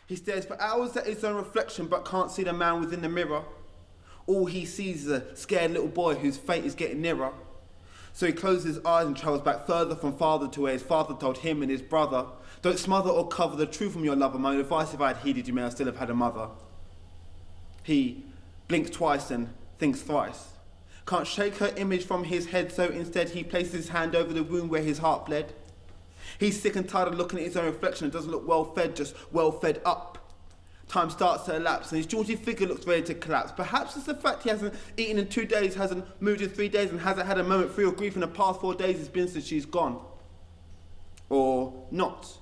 He stares for hours at his own reflection but can't see the man within the mirror. All he sees is a scared little boy whose fate is getting nearer. So he closes his eyes and travels back further from father to where his father told him and his brother, don't smother or cover the truth from your lover. My advice, if I had heeded, you may have still have had a mother. He blinks twice and thinks thrice. Can't shake her image from his head, so instead he places his hand over the wound where his heart bled. He's sick and tired of looking at his own reflection. It doesn't look well fed, just well fed up. Time starts to elapse and his jaunty figure looks ready to collapse. Perhaps it's the fact he hasn't eaten in 2 days, hasn't moved in 3 days, and hasn't had a moment free of grief in the past 4 days it's been since she's gone. Or not.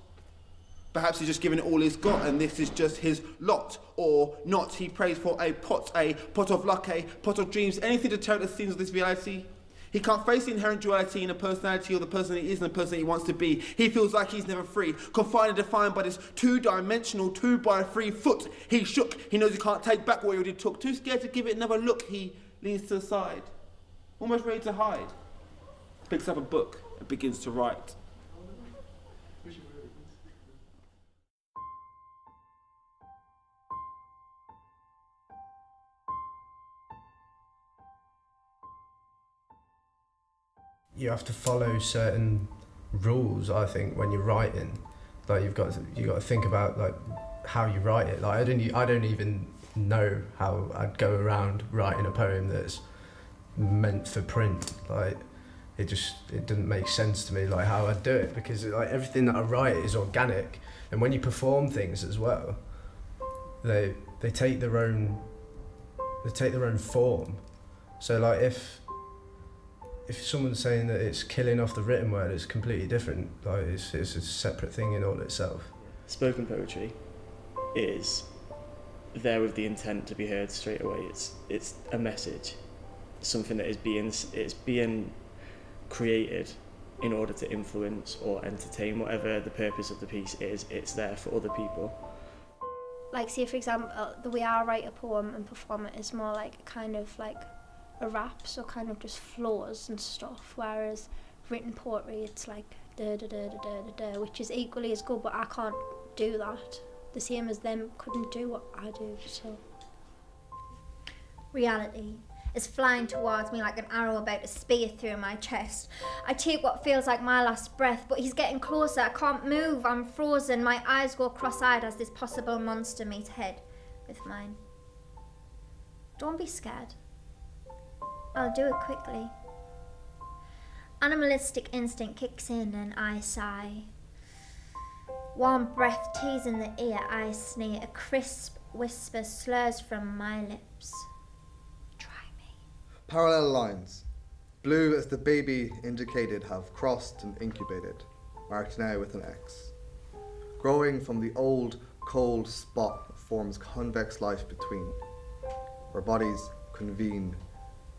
Perhaps he's just given it all he's got and this is just his lot. Or not. He prays for a pot of luck, a pot of dreams, anything to turn the scenes of this reality. He can't face the inherent duality in a personality or the person he is and the person he wants to be. He feels like he's never free, confined and defined by this two-dimensional 2x3 foot. He's shook, he knows he can't take back what he already took. Too scared to give it another look, he leans to the side, almost ready to hide. Picks up a book and begins to write. You have to follow certain rules, I think, when you're writing. Like you got to think about like how you write it. Like I don't even know how I'd go around writing a poem that's meant for print. Like it didn't make sense to me like how I'd do it, because like everything that I write is organic, and when you perform things as well, they take their own form. So like if someone's saying that it's killing off the written word, it's completely different. Like it's a separate thing in all itself. Spoken poetry is there with the intent to be heard straight away. It's a message, something that is being created in order to influence or entertain, whatever the purpose of the piece is. It's there for other people. Like, say for example, the way I write a poem and perform it is more like kind of like a rap, so kind of just flows and stuff, whereas written poetry it's like da da da da da da, which is equally as good, but I can't do that the same as them couldn't do what I do. So reality is flying towards me like an arrow about to spear through my chest. I take what feels like my last breath, but he's getting closer. I can't move, I'm frozen. My eyes go cross-eyed as this possible monster meets head with mine. Don't be scared. I'll do it quickly. Animalistic instinct kicks in and I sigh. Warm breath teasing the ear, I sneer. A crisp whisper slurs from my lips. Try me. Parallel lines. Blue as the baby indicated have crossed and incubated, marked now with an X. Growing from the old cold spot forms convex life between, where bodies convene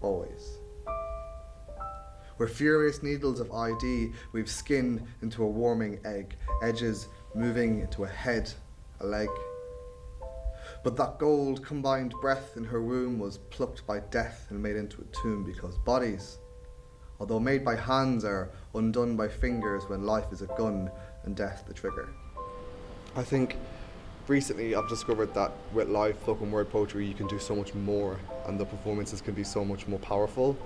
always. Where furious needles of ID weave skin into a warming egg, edges moving into a head, a leg. But that gold combined breath in her womb was plucked by death and made into a tomb, because bodies, although made by hands, are undone by fingers when life is a gun and death the trigger. I think recently I've discovered that with live spoken word poetry you can do so much more and the performances can be so much more powerful,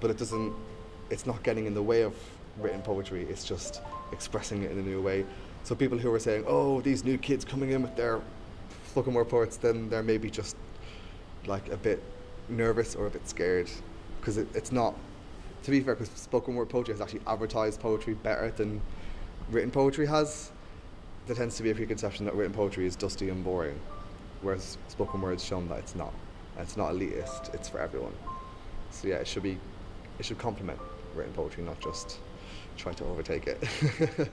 but it's not getting in the way of written poetry, it's just expressing it in a new way. So people who are saying, oh, these new kids coming in with their spoken word poets, then they're maybe just like a bit nervous or a bit scared, because it's not, to be fair, because spoken word poetry has actually advertised poetry better than written poetry has. There tends to be a preconception that written poetry is dusty and boring, whereas spoken word's shown that it's not. And it's not elitist, it's for everyone. So yeah, it should complement written poetry, not just try to overtake it.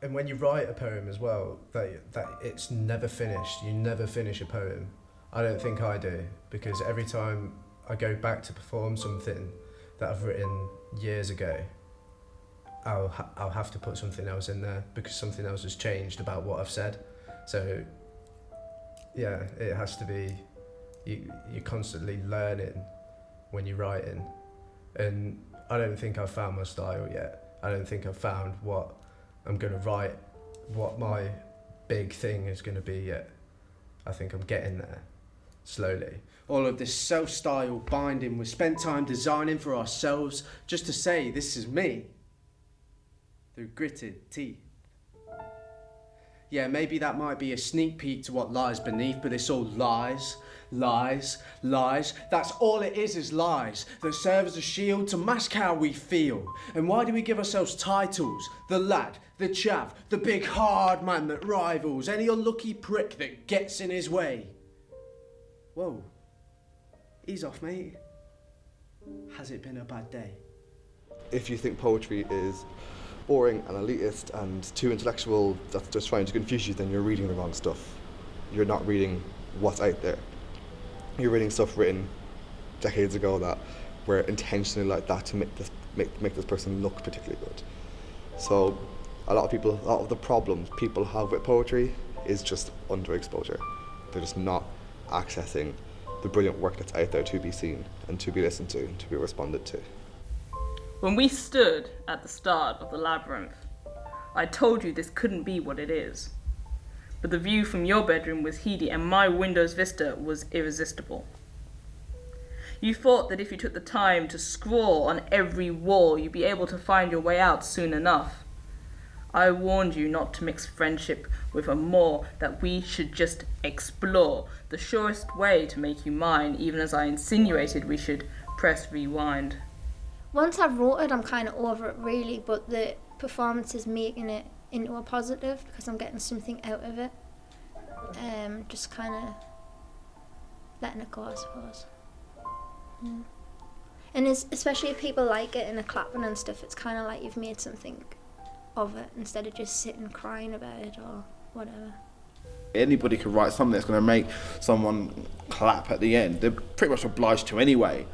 And when you write a poem as well, that it's never finished. You never finish a poem. I don't think I do, because every time I go back to perform something that I've written years ago, I'll have to put something else in there because something else has changed about what I've said. So yeah, it has to be, you're constantly learning when you're writing. And I don't think I've found my style yet. I don't think I've found what I'm going to write, what my big thing is going to be yet. I think I'm getting there, slowly. All of this self-style binding, we spent time designing for ourselves just to say, this is me, through gritted teeth. Yeah, maybe that might be a sneak peek to what lies beneath, but it's all lies, lies, lies. That's all it is lies that serve as a shield to mask how we feel. And why do we give ourselves titles? The lad, the chav, the big hard man that rivals any unlucky prick that gets in his way. Whoa, ease off, mate. Has it been a bad day? If you think poetry is boring and elitist and too intellectual, that's just trying to confuse you, then you're reading the wrong stuff. You're not reading what's out there. You're reading stuff written decades ago that were intentionally like that to make this person look particularly good. So a lot of the problems people have with poetry is just underexposure. They're just not accessing the brilliant work that's out there to be seen and to be listened to and to be responded to. When we stood at the start of the labyrinth, I told you this couldn't be what it is. But the view from your bedroom was heady and my window's vista was irresistible. You thought that if you took the time to scrawl on every wall, you'd be able to find your way out soon enough. I warned you not to mix friendship with amour, that we should just explore, the surest way to make you mine, even as I insinuated we should press rewind. Once I've wrote it, I'm kind of over it really, but the performance is making it into a positive because I'm getting something out of it. Just kind of letting it go, I suppose. Yeah. And especially if people like it and are clapping and stuff, it's kind of like you've made something of it instead of just sitting crying about it or whatever. Anybody could write something that's going to make someone clap at the end. They're pretty much obliged to anyway.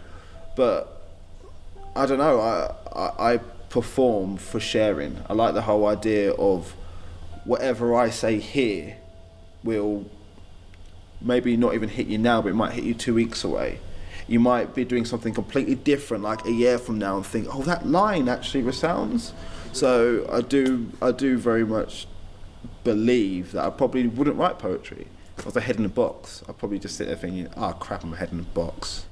But I don't know, I perform for sharing. I like the whole idea of whatever I say here will maybe not even hit you now, but it might hit you 2 weeks away. You might be doing something completely different like a year from now and think, oh, that line actually resounds. So I do very much believe that I probably wouldn't write poetry. If I was a head in a box, I'd probably just sit there thinking, oh crap, I'm a head in a box.